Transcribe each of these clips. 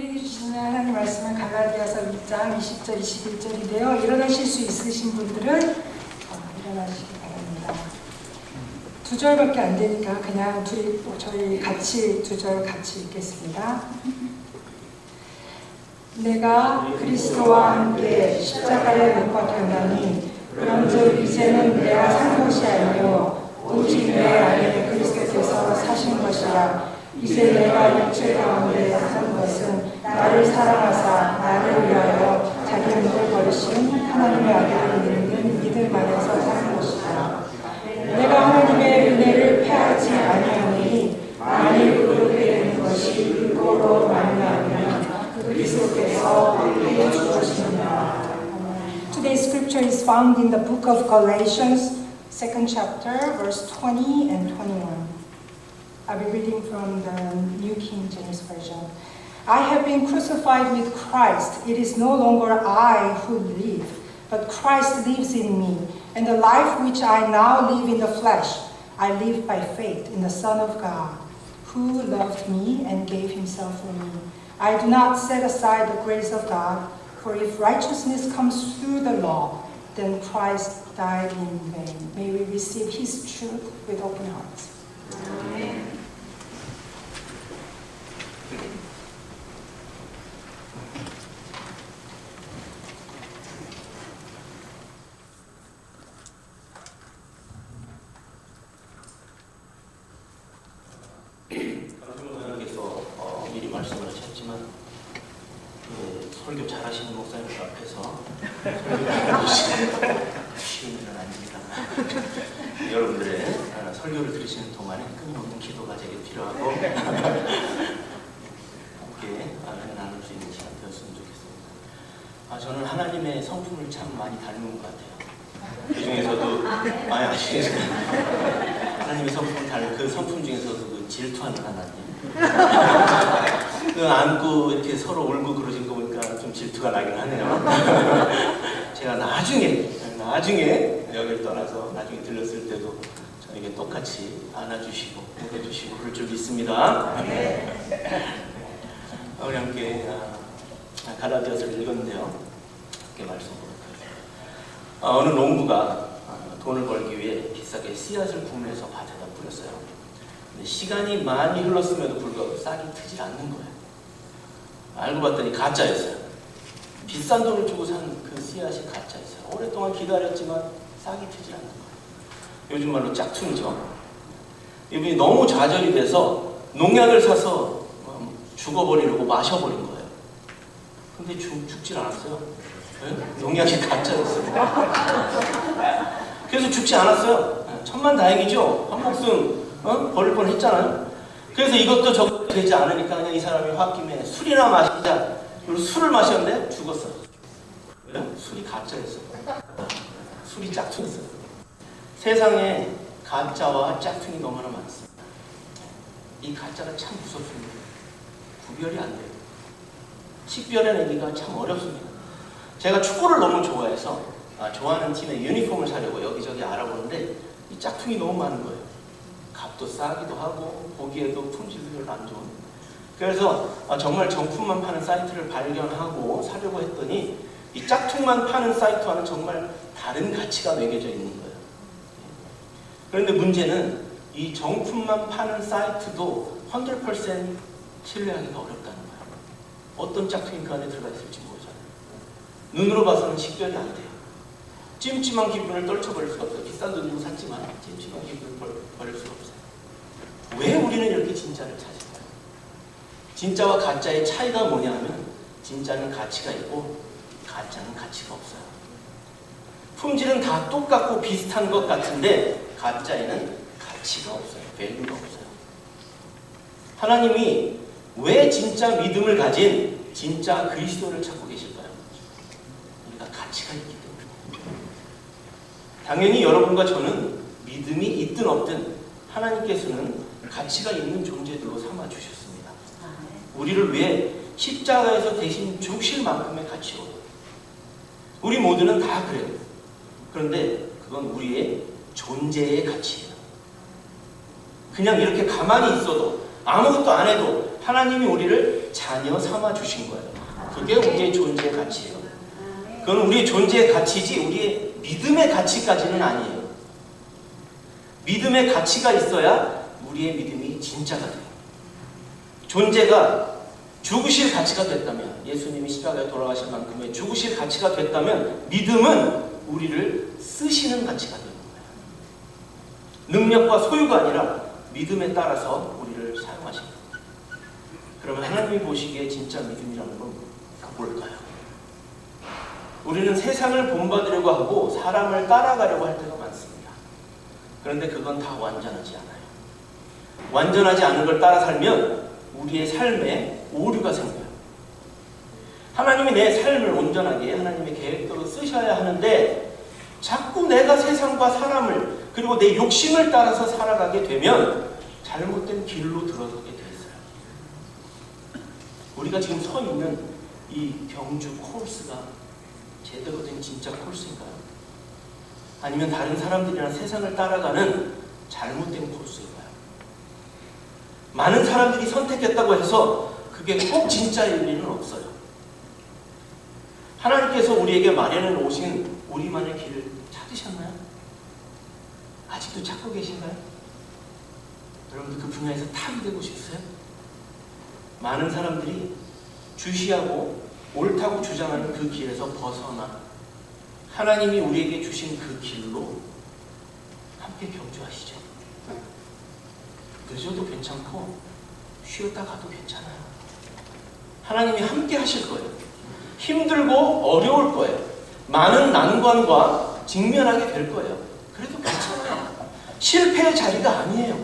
우리에게 주시는 하나님 말씀은 갈라디아서 2장 20절 21절인데요. 일어나실 수 있으신 분들은 일어나시기 바랍니다. 두 절밖에 안 되니까 그냥 저희 같이 두 절 같이 읽겠습니다. 내가 그리스도와 함께 십자가에 못 박혔나니 그런즉 이제는 내가 산 것이 아니요 오직 내 안에 그리스도께서 사신 것이라. 이제 내가 육체 가운데 사는 것은 나를 사랑하사 나를 위하여 자기 몸을 버리신 하나님의 아들을 믿는 믿음 안에서 사는 것이다. 내가 하나님의 은혜를 패하지 아니하니 만일 그렇게 되는 것이 율법으로 말미암으면 그리스도께서 우리에게 주셨느니라. Today's scripture is found in the book of Galatians, 2nd chapter, verse 20 and 21. I'll be reading from the New King James Version. I have been crucified with Christ. It is no longer I who live, but Christ lives in me. And the life which I now live in the flesh, I live by faith in the Son of God, who loved me and gave himself for me. I do not set aside the grace of God, for if righteousness comes through the law, then Christ died in vain. May we receive his truth with open hearts. Amen. 미리 말씀을 하셨지만 설교 잘하시는 목사님 앞에서 쉬운 일은 아닙니다. 여러분들의 설교를 들으시는 동안에 끊임없는 기도가 제게 필요하고 함께 은혜 나눌 수 있는 시간 되었으면 좋겠습니다. 저는 하나님의 성품을 참 많이 닮은 것 같아요. 그 중에서도 하나님의 성품을 닮은 그 성품 중에서도 그 질투하는 하나님. 안고 이렇게 서로 울고 그러신 거 보니까 좀 질투가 나긴 하네요. 제가 나중에 여기를 떠나서 나중에 들렸을 때도 저에게 똑같이 안아주시고 웃어주시고 그럴 줄 믿습니다. 우리 함께 갈라디아서를 읽었는데요. 함께 말씀 보도록 어느 농부가 돈을 벌기 위해 비싸게 씨앗을 구매해서 밭에다 뿌렸어요. 근데 시간이 많이 흘렀음에도 불구하고 싹이 트질 않는 거예요. 알고 봤더니 가짜였어요. 비싼 돈을 주고 산 그 씨앗이 가짜였어요. 오랫동안 기다렸지만 싹이 트질 않는 거예요. 요즘 말로 짝퉁이죠. 이분이 너무 좌절이 돼서 농약을 사서 죽어버리려고 마셔버린 거예요. 근데 죽질 않았어요. 네? 농약이 가짜였어요. 그래서 죽지 않았어요. 천만다행이죠. 한 목숨 버릴 뻔 했잖아요. 그래서 이것도 저것도 되지 않으니까 그냥 이 사람이 홧김에 술이나 마시자. 그리고 술을 마셨는데 죽었어요. 왜? 술이 가짜였어요. 술이 짝퉁이었어요. 세상에 가짜와 짝퉁이 너무나 많습니다. 이 가짜가 참 무섭습니다. 구별이 안 돼요. 식별해내기가 참 어렵습니다. 제가 축구를 너무 좋아해서 좋아하는 팀의 유니폼을 사려고 여기저기 알아보는데 이 짝퉁이 너무 많은 거예요. 값도 싸기도 하고 보기에도 품질도 별로 안 좋은. 그래서 정말 정품만 파는 사이트를 발견하고 사려고 했더니 이 짝퉁만 파는 사이트와는 정말 다른 가치가 매겨져 있는 거예요. 그런데 문제는 이 정품만 파는 사이트도 100% 신뢰하기가 어렵다는 거예요. 어떤 짝퉁이 그 안에 들어가 있을지 모르잖아요. 눈으로 봐서는 식별이 안 돼요. 찜찜한 기분을 떨쳐버릴 수가 없어요. 비싼 돈 주고 샀지만 찜찜한 기분을 버릴 수가 없어요. 왜 우리는 이렇게 진짜를 찾을까요? 진짜와 가짜의 차이가 뭐냐면 진짜는 가치가 있고 가짜는 가치가 없어요. 품질은 다 똑같고 비슷한 것 같은데 가짜에는 가치가 없어요. 밸류가 없어요. 하나님이 왜 진짜 믿음을 가진 진짜 그리스도를 찾고 계실까요? 우리가 가치가 있기 때문에. 당연히 여러분과 저는 믿음이 있든 없든 하나님께서는 가치가 있는 존재들로 삼아주셨습니다. 우리를 위해 십자가에서 대신 죽실 만큼의 가치로. 우리 모두는 다 그래요. 그런데 그건 우리의 존재의 가치예요. 그냥 이렇게 가만히 있어도 아무것도 안 해도 하나님이 우리를 자녀 삼아 주신 거예요. 그게 우리의 존재의 가치예요. 그건 우리의 존재의 가치지 우리의 믿음의 가치까지는 아니에요. 믿음의 가치가 있어야 우리의 믿음이 진짜가 돼요. 존재가 죽으실 가치가 됐다면, 예수님이 십자가에 돌아가실 만큼의 죽으실 가치가 됐다면 믿음은 우리를 쓰시는 가치가 되는 거예요. 능력과 소유가 아니라 믿음에 따라서 우리를 사용하시는 거예요. 그러면 하나님이 보시기에 진짜 믿음이라는 건 뭘까요? 우리는 세상을 본받으려고 하고 사람을 따라가려고 할 때가 많습니다. 그런데 그건 다 완전하지 않아요. 완전하지 않은 걸 따라 살면 우리의 삶에 오류가 생겨요. 하나님이 내 삶을 온전하게 하나님의 계획대로 쓰셔야 하는데 자꾸 내가 세상과 사람을 그리고 내 욕심을 따라서 살아가게 되면 잘못된 길로 들어서게 돼 있어요. 우리가 지금 서 있는 이 경주 코र्스가 제대로 된 진짜 코र्스인가요? 아니면 다른 사람들이나 세상을 따라가는 잘못된 코र्스인가요? 많은 사람들이 선택했다고 해서 그게 꼭 진짜일 리는 없어요. 하나님께서 우리에게 마련해 놓으신 우리만의 길을 찾으셨나요? 아직도 찾고 계신가요? 여러분들 그 분야에서 탑이 되고 싶으세요? 많은 사람들이 주시하고 옳다고 주장하는 그 길에서 벗어나 하나님이 우리에게 주신 그 길로 함께 경주하시죠. 늦어도 괜찮고 쉬었다 가도 괜찮아요. 하나님이 함께 하실 거예요. 힘들고 어려울 거예요. 많은 난관과 직면하게 될 거예요. 그래도 괜찮아요. 실패의 자리가 아니에요.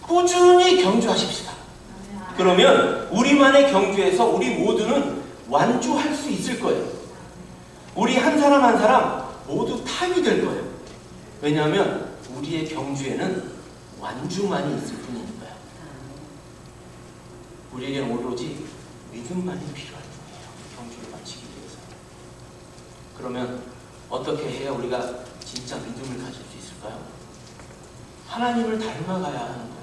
꾸준히 경주하십시다. 그러면 우리만의 경주에서 우리 모두는 완주할 수 있을 거예요. 우리 한 사람 한 사람 모두 탑이 될 거예요. 왜냐하면 우리의 경주에는 완주만이 있을 뿐이니까요. 우리에게는 오로지 믿음만이 필요할 뿐이에요. 경주를 마치기 위해서. 그러면 어떻게 해야 우리가 진짜 믿음을 가질 수 있을까요? 하나님을 닮아가야 하는 거예요.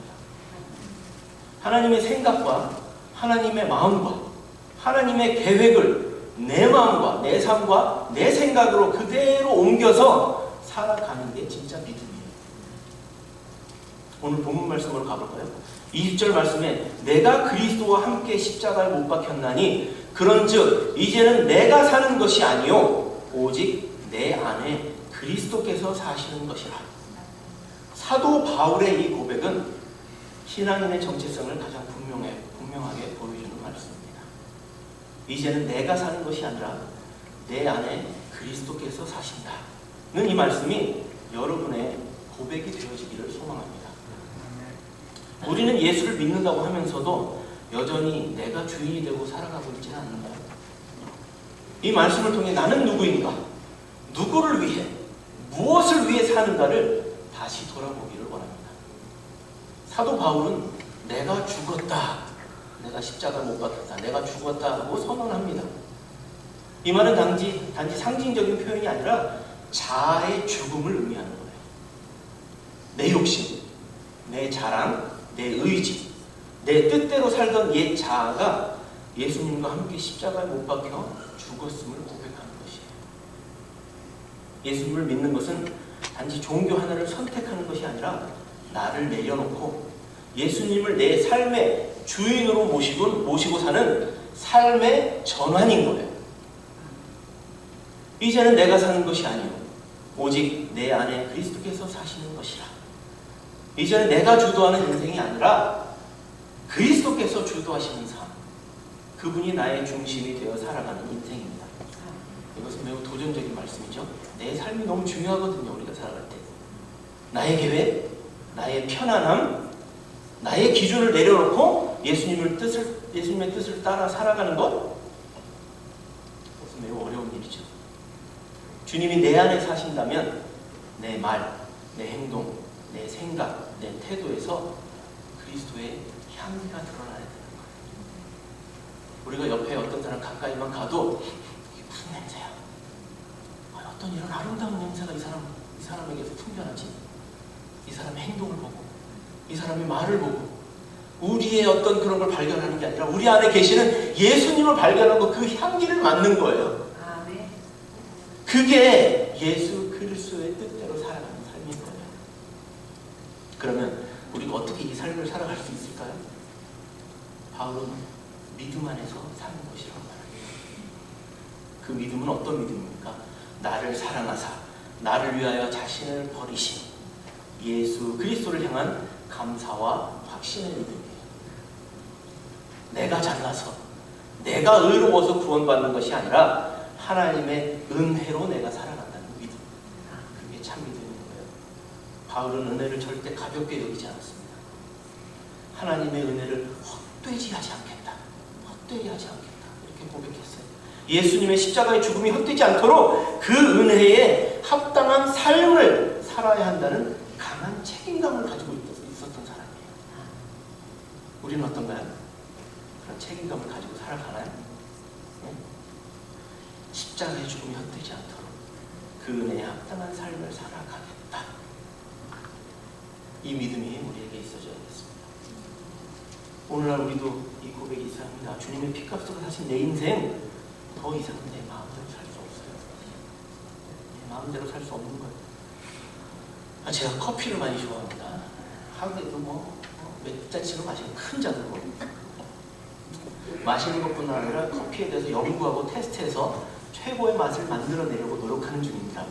하나님의 생각과 하나님의 마음과 하나님의 계획을 내 마음과 내 삶과 내 생각으로 그대로 옮겨서 살아가는 게 진짜 믿음이에요. 오늘 본문 말씀으로 가볼까요? 20절 말씀에 내가 그리스도와 함께 십자가에 못 박혔나니 그런즉 이제는 내가 사는 것이 아니요 오직 내 안에 그리스도께서 사시는 것이라. 사도 바울의 이 고백은 신앙인의 정체성을 가장 분명하게 보여주는 말씀입니다. 이제는 내가 사는 것이 아니라 내 안에 그리스도께서 사신다는 이 말씀이 여러분의 고백이 되어지기를 소망합니다. 우리는 예수를 믿는다고 하면서도 여전히 내가 주인이 되고 살아가고 있지는 않는가요? 이 말씀을 통해 나는 누구인가? 누구를 위해? 무엇을 위해 사는가를 다시 돌아보기를 원합니다. 사도 바울은 내가 죽었다. 내가 십자가 못 박혔다. 내가 죽었다 하고 선언합니다. 이 말은 단지 상징적인 표현이 아니라 자아의 죽음을 의미하는 거예요. 내 욕심, 내 자랑, 내 의지, 내 뜻대로 살던 옛 자아가 예수님과 함께 십자가에 못 박혀 죽었음을 고백하는 것이에요. 예수님을 믿는 것은 단지 종교 하나를 선택하는 것이 아니라 나를 내려놓고 예수님을 내 삶의 주인으로 모시고 사는 삶의 전환인 거예요. 이제는 내가 사는 것이 아니요 오직 내 안에 그리스도께서 사시는 것이라. 이제는 내가 주도하는 인생이 아니라 그리스도께서 주도하시는 삶, 그분이 나의 중심이 되어 살아가는 인생입니다. 이것은 매우 도전적인 말씀이죠. 내 삶이 너무 중요하거든요. 우리가 살아갈 때 나의 계획, 나의 편안함, 나의 기준을 내려놓고 예수님의 뜻을 따라 살아가는 것, 그것은 매우 어려운 일이죠. 주님이 내 안에 사신다면 내 말, 내 행동, 내 생각, 내 태도에서 그리스도의 향기가 드러나야 되는 거예요. 우리가 옆에 어떤 사람 가까이만 가도 이게 무슨 냄새야? 어떤 이런 아름다운 냄새가 이 사람에게서 풍겨나지? 이 사람의 행동을 보고 이 사람의 말을 보고 우리의 어떤 그런 걸 발견하는 게 아니라 우리 안에 계시는 예수님을 발견하고 그 향기를 맡는 거예요. 그게 예수 그리스도의 뜻대로 살아가는 삶인 거예요. 그러면 우리가 어떻게 이 삶을 살아갈 수 있을까요? 바울은 믿음 안에서 사는 것이라고 말합니다. 그 믿음은 어떤 믿음입니까? 나를 사랑하사 나를 위하여 자신을 버리신 예수 그리스도를 향한 감사와 확신의 믿음이에요. 내가 잘나서 내가 의로워서 구원받는 것이 아니라 하나님의 은혜로 내가 살아간다는 믿음. 그게 참 믿음인 거예요. 바울은 은혜를 절대 가볍게 여기지 않았습니다. 하나님의 은혜를 헛되이 하지 않겠다. 헛되이 하지 않겠다. 이렇게 고백했어요. 예수님의 십자가의 죽음이 헛되지 않도록 그 은혜에 합당한 삶을 살아야 한다는 강한 책임감을 가지고 있었던 사람이에요. 우리는 어떤가요? 그런 책임감을 가지고 살아가나요? 십자가의 죽음이 헛되지 않도록 그 은혜에 합당한 삶을 살아가겠다. 이 믿음이 우리에게 있어줘야겠습니다. 오늘날 우리도 이 고백이 있어야 합니다. 주님의 피값으로 사신 내 인생 더 이상은 내 마음대로 살 수 없어요. 내 마음대로 살 수 없는 거예요. 제가 커피를 많이 좋아합니다. 하루에도 몇 잔씩은 마시고 큰 잔으로 마시는 것뿐 아니라 커피에 대해서 연구하고 테스트해서 최고의 맛을 만들어내려고 노력하는 중입니다.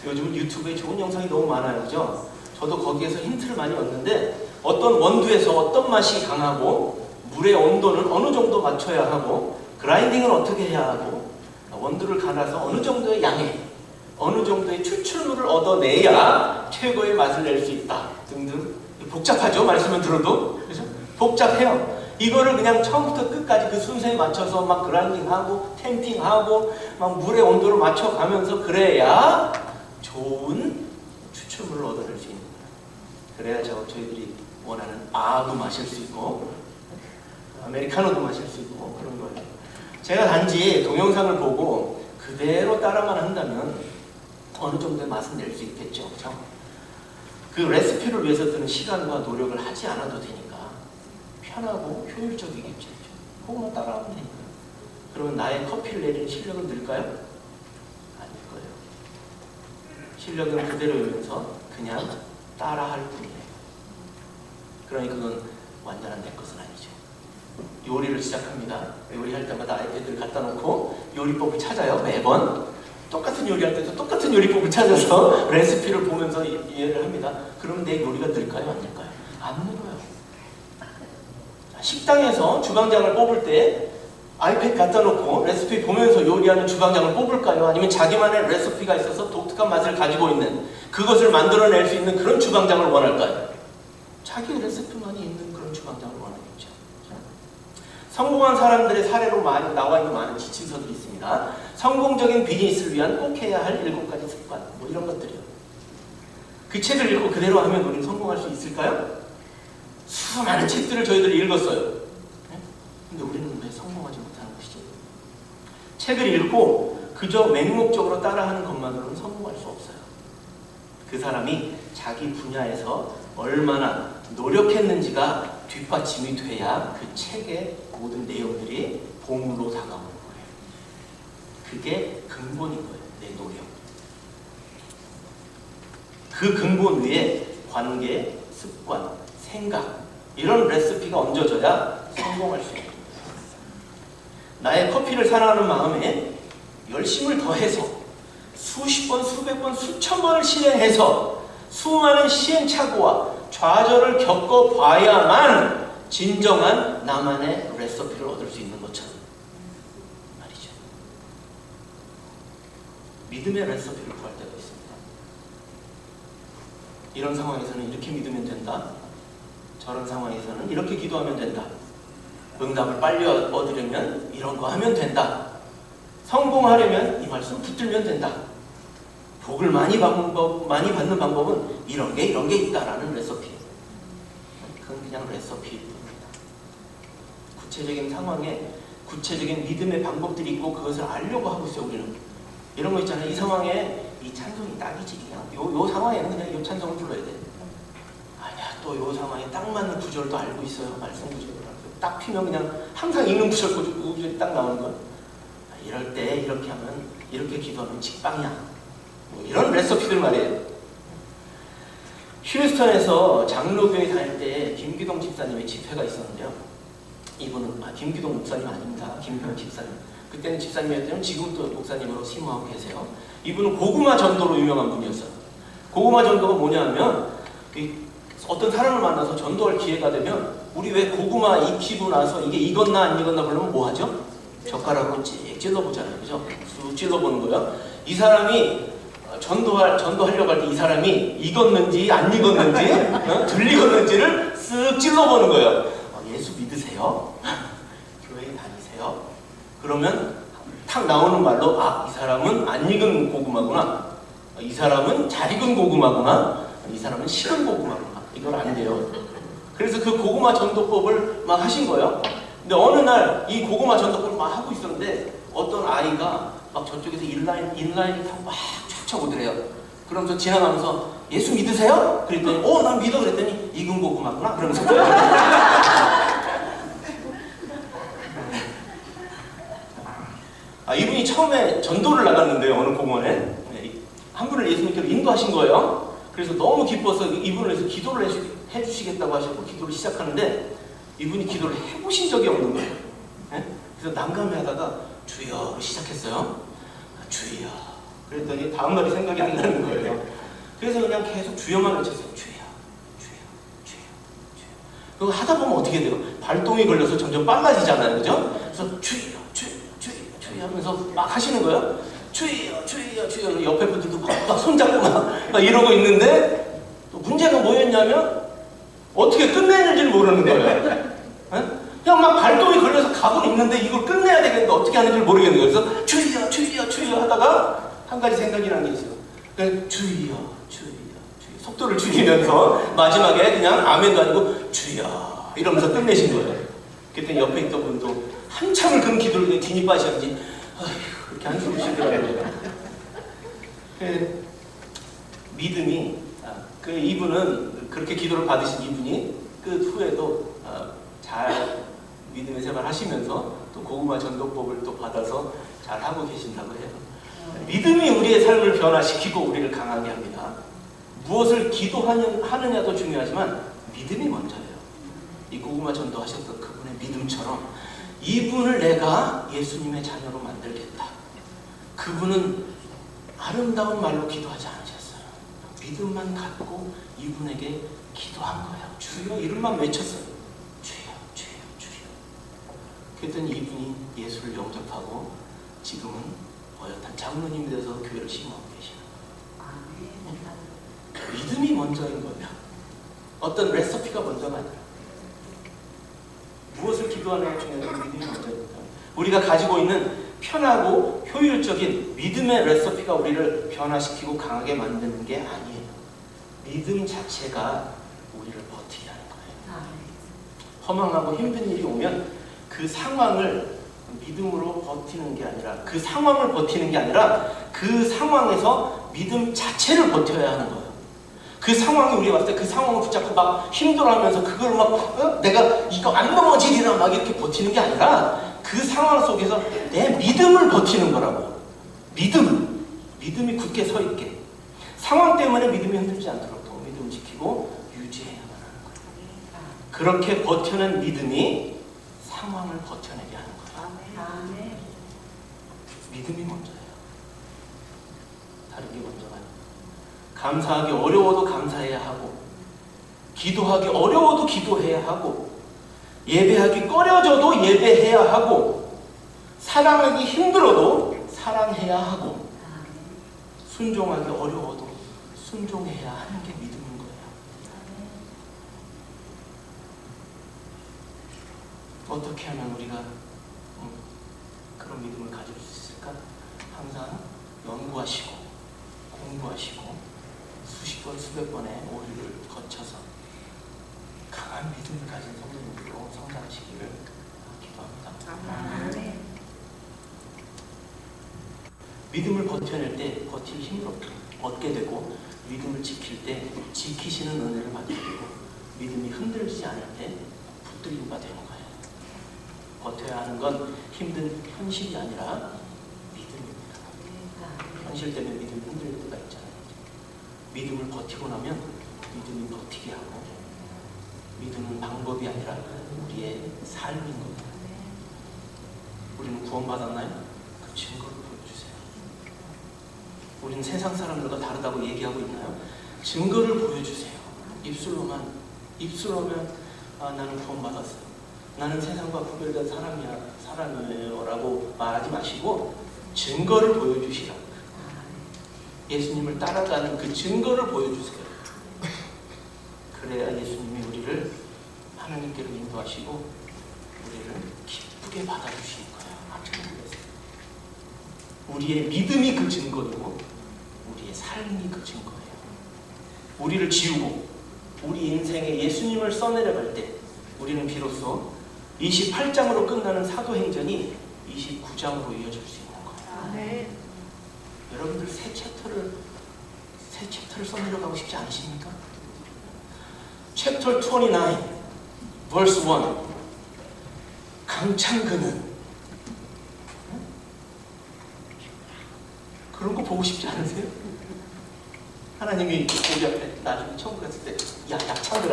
요즘은 유튜브에 좋은 영상이 너무 많아요. 그죠? 저도 거기에서 힌트를 많이 얻는데 어떤 원두에서 어떤 맛이 강하고 물의 온도는 어느 정도 맞춰야 하고 그라인딩은 어떻게 해야 하고 원두를 갈아서 어느 정도의 양에 어느 정도의 추출물을 얻어내야 최고의 맛을 낼 수 있다 등등. 복잡하죠? 말씀을 들어도. 그래서 복잡해요. 이거를 그냥 처음부터 끝까지 그 순서에 맞춰서 막 그라인딩하고 템핑하고 막 물의 온도를 맞춰가면서 그래야 좋은 추출물을 얻어낼 수 있는 거예요. 그래야 저희들이 원하는 아도 마실 수 있고 아메리카노도 마실 수 있고 그런 거예요. 제가 단지 동영상을 보고 그대로 따라만 한다면 어느 정도의 맛은 낼 수 있겠죠. 그렇죠? 그 레시피를 위해서 드는 시간과 노력을 하지 않아도 되니까 편하고 효율적이겠죠. 그것만 따라하면 되니까. 그러면 나의 커피를 내리는 실력은 늘까요? 아닐 거예요. 실력은 그대로이면서 그냥 따라할 뿐이에요. 그러니 그건 완전한 내 것은 아니죠. 요리를 시작합니다. 요리할 때마다 아이패드를 갖다 놓고 요리법을 찾아요. 매번 똑같은 요리할 때도 똑같은 요리법을 찾아서 레시피를 보면서 이해를 합니다. 그러면 내 요리가 늘까요? 안 늘까요? 안 늘어요. 식당에서 주방장을 뽑을 때 아이패드 갖다 놓고 레시피 보면서 요리하는 주방장을 뽑을까요? 아니면 자기만의 레시피가 있어서 독특한 맛을 가지고 있는 그것을 만들어낼 수 있는 그런 주방장을 원할까요? 자기 레시피만이 있는 그런 주방장을 원하겠죠. 성공한 사람들의 사례로 많이 나와 있는 많은 지침서들이 있습니다. 성공적인 비즈니스를 위한 꼭 해야 할 7가지 습관, 이런 것들이요. 그 책을 읽고 그대로 하면 우리는 성공할 수 있을까요? 수많은 책들을 저희들이 읽었어요. 근데 우리는 왜 성공하지 못하는 것이죠? 책을 읽고 그저 맹목적으로 따라하는 것만으로는 성공할 수 없어요. 그 사람이 자기 분야에서 얼마나 노력했는지가 뒷받침이 돼야 그 책의 모든 내용들이 보물로 다가오는 거예요. 그게 근본인 거예요. 내 노력. 그 근본 위에 관계, 습관, 생각 이런 레시피가 얹어져야 성공할 수 있는 거예요. 나의 커피를 사랑하는 마음에 열심을 더해서 수십 번, 수백 번, 수천 번을 실행해서 수많은 시행착오와 좌절을 겪어봐야만 진정한 나만의 레시피를 얻을 수 있는 것처럼 말이죠. 믿음의 레시피를 구할 때가 있습니다. 이런 상황에서는 이렇게 믿으면 된다. 저런 상황에서는 이렇게 기도하면 된다. 응답을 빨리 얻으려면 이런 거 하면 된다. 성공하려면 이 말씀 붙들면 된다. 복을 많이 받는 방법은 이런 게 있다라는 레시피. 그건 그냥 레시피일 뿐입니다. 구체적인 상황에 구체적인 믿음의 방법들이 있고 그것을 알려고 하고 있어요. 우리는 이런 거 있잖아요. 이 상황에 이 찬송이 딱이지. 그냥 요 상황에는 그냥 이 찬송을 불러야 돼. 아니야, 또 요 상황에 딱 맞는 구절도 알고 있어요. 말씀 구절을 알고 딱 피면 그냥 항상 읽는 구절이 딱 나오는 거예요. 이럴 때 이렇게 하면 이렇게 기도하면 직방이야. 뭐 이런 레시피들 말이에요. 휴스턴에서 장로교회 다닐 때 김기동 집사님의 집회가 있었는데요. 이분은 김기동 목사님 아닙니다. 김기동 집사님. 그때는 집사님이었다면 지금도 목사님으로 심호하고 계세요. 이분은 고구마 전도로 유명한 분이었어요. 고구마 전도가 뭐냐면 어떤 사람을 만나서 전도할 기회가 되면 우리 왜 고구마 익히고 나서 이게 익었나 안 익었나 그러면 뭐 하죠? 젓가락으로 찍 찔러보잖아요. 그죠? 쑥 찔러보는 거예요. 이 사람이 전도하려고 할 때 이 사람이 익었는지 안 익었는지 덜 익었는지를 쓱 찔러보는 거예요. 예수 믿으세요? 교회에 다니세요? 그러면 탁 나오는 말로 이 사람은 안 익은 고구마구나. 이 사람은 잘 익은 고구마구나. 이 사람은 식은 고구마구나. 이걸 안 돼요. 그래서 그 고구마 전도법을 막 하신 거예요. 근데 어느 날 이 고구마 전도법을 막 하고 있었는데 어떤 아이가 막 저쪽에서 인라인 타고 막 쫙 오더래요. 그러면서 지나가면서 예수 믿으세요? 그랬더니 난 믿어. 그랬더니 익은 고구마구나. 그러면서 이분이 처음에 전도를 나갔는데요. 어느 공원에 한 분을 예수 믿기로 인도하신 거예요. 그래서 너무 기뻐서 이분을 위해서 기도를 해주시겠다고 하셨고 기도를 시작하는데 이분이 기도를 해보신 적이 없는 거예요. 그래서 난감해하다가 주여 시작했어요. 주여. 그랬더니 다음날이 생각이 안 나는 거예요. 그래서 그냥 계속 주여만 외쳤어요. 주여, 주여, 주여, 주여. 그거 하다 보면 어떻게 돼요? 발동이 걸려서 점점 빨라지잖아요. 그죠? 그래서 주여, 주여, 주여, 주여 하면서 막 하시는 거예요. 주여, 주여, 주여. 옆에 분들도 막 손잡고 막 이러고 있는데 또 문제가 뭐였냐면 어떻게 끝내는지를 모르는 거예요. 그냥 막 발동이 걸려서 가고 있는데 이걸 끝내야 되겠는데 어떻게 하는지를 모르겠는 거예요. 그래서 주여, 주여, 주여 하다가 한 가지 생각이 난 게 있어요. 그러니까 주여, 주여, 주여. 속도를 줄이면서 마지막에 그냥 아멘도 아니고 주여 이러면서 끝내신 거예요. 그랬더니 옆에 있던 분도 한참을 그런 기도를 진입하셨는지 그렇게 한숨을 쉬더라고요. 믿음이 이분은 그렇게 기도를 받으신 이분이 끝 후에도 잘 믿음의 생활 하시면서 또 고구마 전도법을 또 받아서 잘 하고 계신다고 해요. 믿음이 우리의 삶을 변화시키고 우리를 강하게 합니다. 무엇을 기도하느냐도 중요하지만 믿음이 먼저예요. 이 고구마 전도하셨던 그분의 믿음처럼 이분을 내가 예수님의 자녀로 만들겠다. 그분은 아름다운 말로 기도하지 않으셨어요. 믿음만 갖고 이분에게 기도한 거예요. 주여 이름만 외쳤어요. 주여, 주여, 주여. 그랬더니 이분이 예수를 영접하고 지금은 어엿한 장로님이 돼서 교회를 심호하고 계시는 거예요. 믿음이 먼저인 거예요. 어떤 레시피가 먼저가 아니라 무엇을 기도하느냐 중요한 믿음이 먼저입니다. 우리가 가지고 있는 편하고 효율적인 믿음의 레시피가 우리를 변화시키고 강하게 만드는 게 아니에요. 믿음 자체가 우리를 버티게 하는 거예요. 허망하고 힘든 일이 오면 그 상황을 믿음으로 버티는 게 아니라 그 상황을 버티는 게 아니라 그 상황에서 믿음 자체를 버텨야 하는 거예요. 그 상황이 우리 왔을 때 그 상황을 붙잡고 막 힘들어하면서 그걸 막 내가 이거 안 넘어지리라 막 이렇게 버티는 게 아니라 그 상황 속에서 내 믿음을 버티는 거라고. 믿음이 굳게 서 있게. 상황 때문에 믿음이 흔들지 않도록 또 믿음을 지키고 유지해야만 하는 거예요. 그렇게 버텨낸 믿음이 상황을 버텨내게 하는 거예요. 믿음이 먼저예요. 다른 게 먼저가 아니에요. 감사하기 어려워도 감사해야 하고, 기도하기 어려워도 기도해야 하고, 예배하기 꺼려져도 예배해야 하고, 사랑하기 힘들어도 사랑해야 하고, 순종하기 어려워도 순종해야 하는 게 믿음인 거예요. 어떻게 하면 우리가 그런 믿음을 가질 수 있을까? 항상 연구하시고 공부하시고 수십 번 수백 번의 오류를 거쳐서 강한 믿음을 가진 성도님으로 성장하시기를 기도합니다. 믿음을 버텨낼 때 버틸 힘을 얻게 되고 믿음을 지킬 때 지키시는 은혜를 받게 되고 믿음이 흔들리지 않을 때 붙들림 바 되는 거예요. 버텨야 하는 건 힘든 현실이 아니라 믿음입니다. 현실 때문에 믿음이 흔들릴 때가 있잖아요. 믿음을 버티고 나면 믿음이 버티게 하고, 믿음은 방법이 아니라 우리의 삶인 겁니다. 우리는 구원받았나요? 그 증거를 보여주세요. 우리는 세상 사람들과 다르다고 얘기하고 있나요? 증거를 보여주세요. 입술로만 나는 구원받았어요, 나는 세상과 구별된 사람이에요 라고 말하지 마시고 증거를 보여주시라고. 예수님을 따라가는 그 증거를 보여주세요. 그래야 예수님이 우리를 하나님께로 인도하시고 우리를 기쁘게 받아주시는 거예요. 우리의 믿음이 그 증거이고 우리의 삶이 그 증거예요. 우리를 지우고 우리 인생에 예수님을 써내려갈 때 우리는 비로소 28장으로 끝나는 사도행전이 29장으로 이어질 수 있는 거예요. 네. 여러분들 새 챕터를 써내려가고 싶지 않으십니까? Chapter 29, verse 1. 강창근은 그런 거 보고 싶지 않으세요? 하나님이 우리 앞에 나중에 처음 갔을 때, 야 창근아,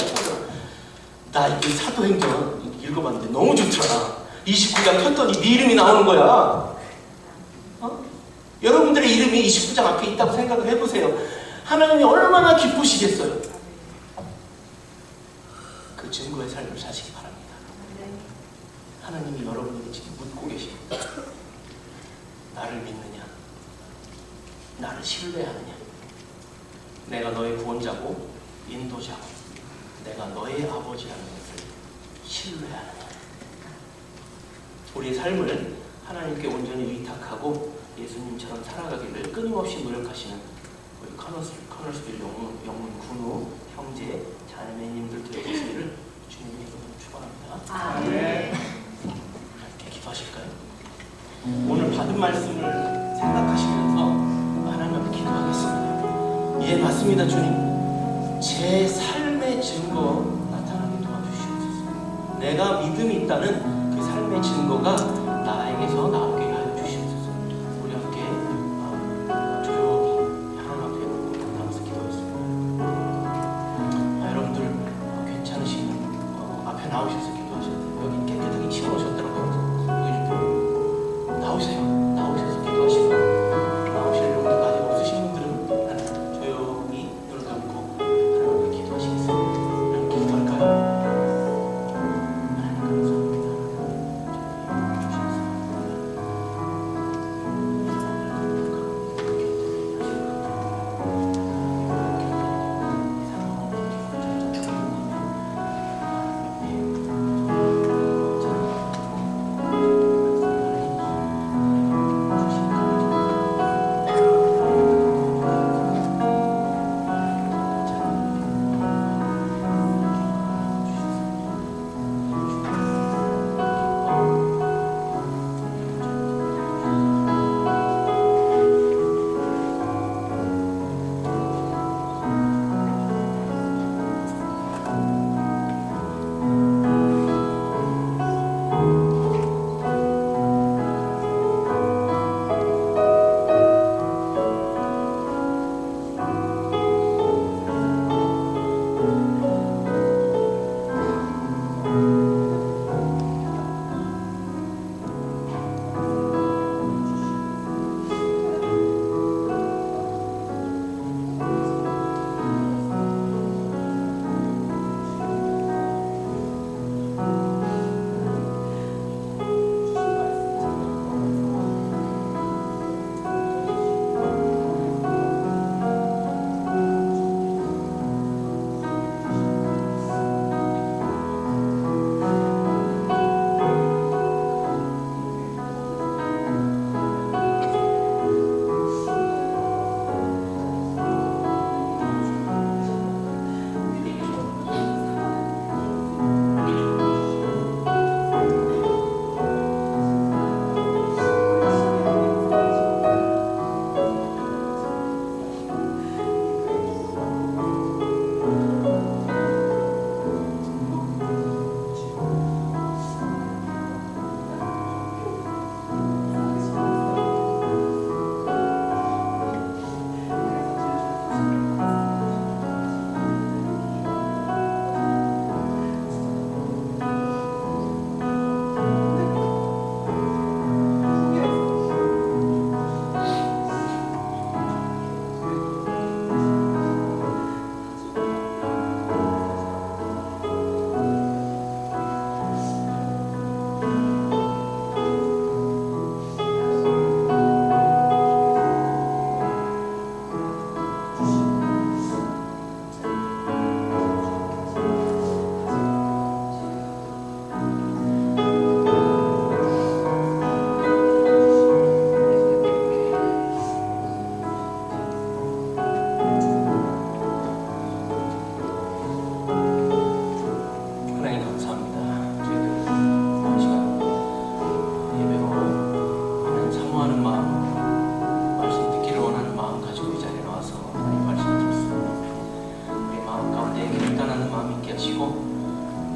나 이 사도행전 읽어봤는데 너무 좋더라. 29장 켰더니 네 이름이 나오는 거야. 여러분들의 이름이 29장 앞에 있다고 생각을 해보세요. 하나님이 얼마나 기쁘시겠어요. 그 증거의 삶을 사시기 바랍니다. 하나님이 여러분에게 지금 묻고 계십니다. 나를 믿느냐? 나를 신뢰하느냐? 내가 너의 구원자고 인도자고 내가 너의 아버지라는 것을 신뢰하느냐? 우리의 삶을 하나님께 온전히 위탁하고 예수님처럼 살아가기를 끊임없이 노력하시는 우리 커너스빌 영문 군우 형제 자매님들 되시기를 주님의 이름으로 축원합니다. 함께 기도하실까요? 오늘 받은 말씀을 생각하시면서 하나님 앞에 기도하겠습니다. 예, 맞습니다, 주님. 제 삶의 증거 나타나게 도와주시옵소서. 내가 믿음이 있다는 그 삶의 증거가 나에게서 나오게 하여 주시옵소서. 우리 함께 조용히 하나님 앞에 나가서 기도하겠습니다. 여러분들 괜찮으시면 앞에 나오셔서 기도하셔야 돼요. 여기 깨끗하게 치워놓으셨더라고요. 여기 좀 나오셔서 기도하시고, 나오실 용기까지 없으신 분들은 조용히 눈을 감고 하나님 앞에 기도하시겠습니다. 이렇게 기도할까요? 하나님 감사합니다.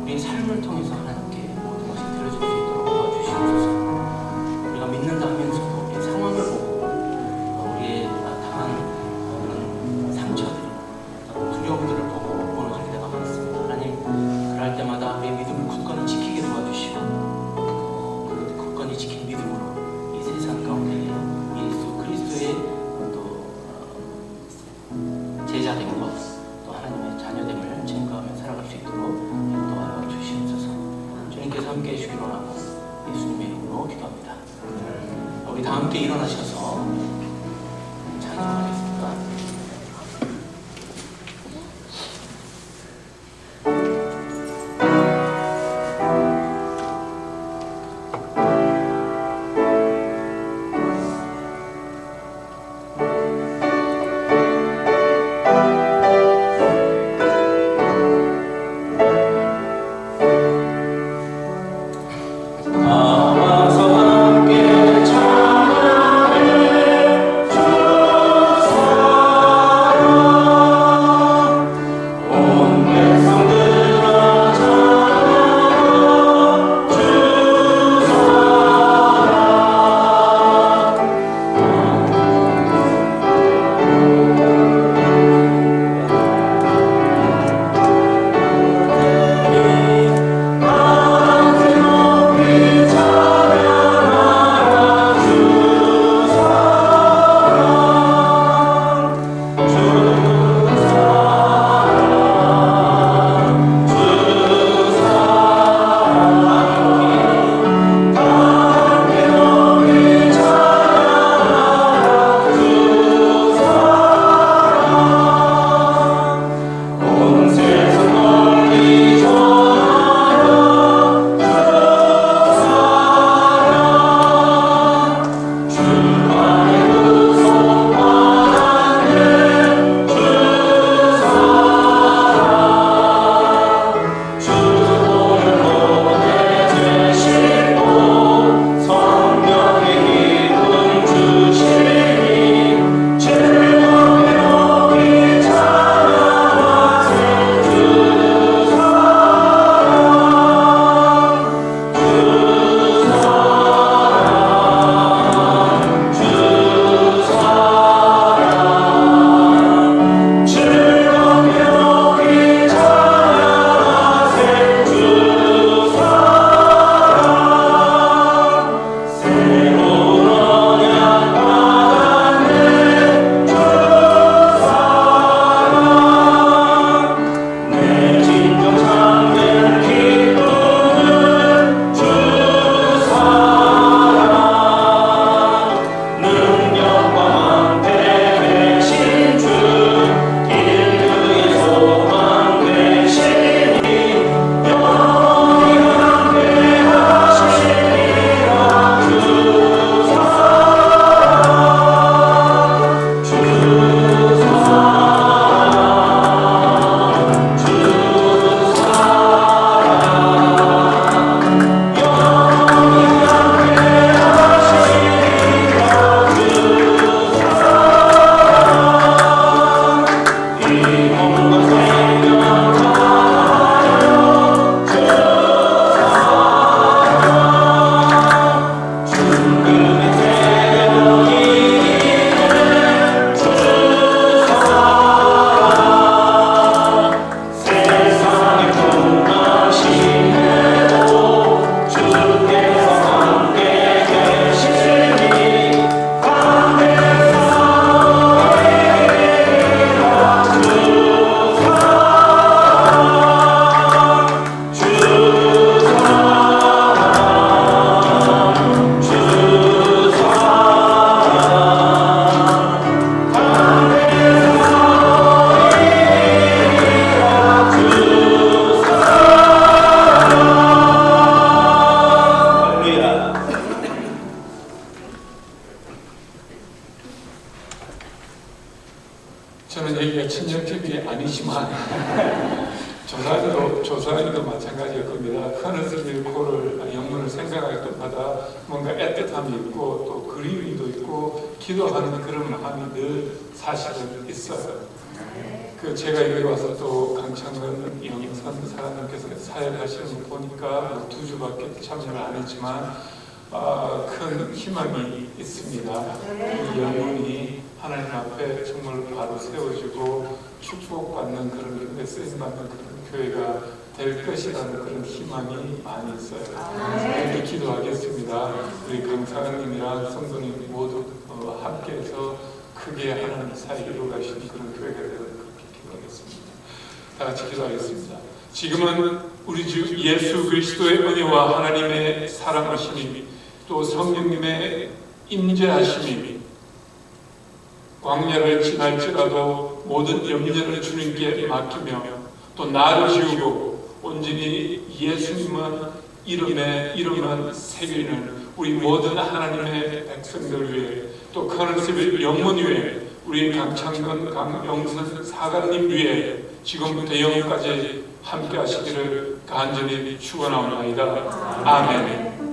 우리의 삶을 통해서 하나님께 모든 것이 들려질 수 있도록 도와주시옵소서. 우리가 믿는다 하면서도 우리의 상황을 보고 우리의 당한 그런 상처들, 두려움들을 보고 무너질 때가 많습니다. 하나님, 그럴 때마다 우리의 믿음을 굳건히 지키게 도와주시고 그 굳건히 지킨 믿음으로 이 세상 가운데 예수 그리스도의 또 제자된 것, 또 하나님의 자녀됨을 증거하며 살아갈 수 있도록 인도하여 주시옵소서. 주님께서 함께 해주시기로 하고 예수님의 이름으로 기도합니다. 우리 다 함께 일어나셔서 찬양하겠습니다. 조사님도 마찬가지일 겁니다. 하늘을 잃고를 영문을 생각할 때마다 뭔가 애틋함이 있고 또 그리움도 있고 기도하는 그런 마음이 늘 사실은 있어요. 제가 여기 와서 또 강창근 영선 사장님께서 사역하시는 거 보니까 2주밖에 참여를 안 했지만 큰 희망이 있습니다. 이 영혼이 하나님 앞에 정말 바로 세워지고 축복받는 그런 쓰임받는 그런 교회가 될 것이라는 그런 희망이 많이 있어요. 이렇게 기도하겠습니다. 우리 강사님이랑 성도님 모두 함께해서 크게 하나님 사이 이루어가시는 그런 교회가 되도록 그렇게 기도하겠습니다. 다 같이 기도하겠습니다. 지금은 우리 주 예수 그리스도의 은혜와 하나님의 사랑하심이 또 성령님의 임재하심이 광야를 지날지라도 모든 염려를 주님께 맡기며 또 나를 지우고 온전히 예수님만 이름만 새기는 우리 모든 하나님의 백성들 위해 또 카는스빌 영문 위에 우리 강창근 강영선 사관님 위에 지금부터 영원까지 함께 하시기를 간절히 축원하옵나이다. 아멘.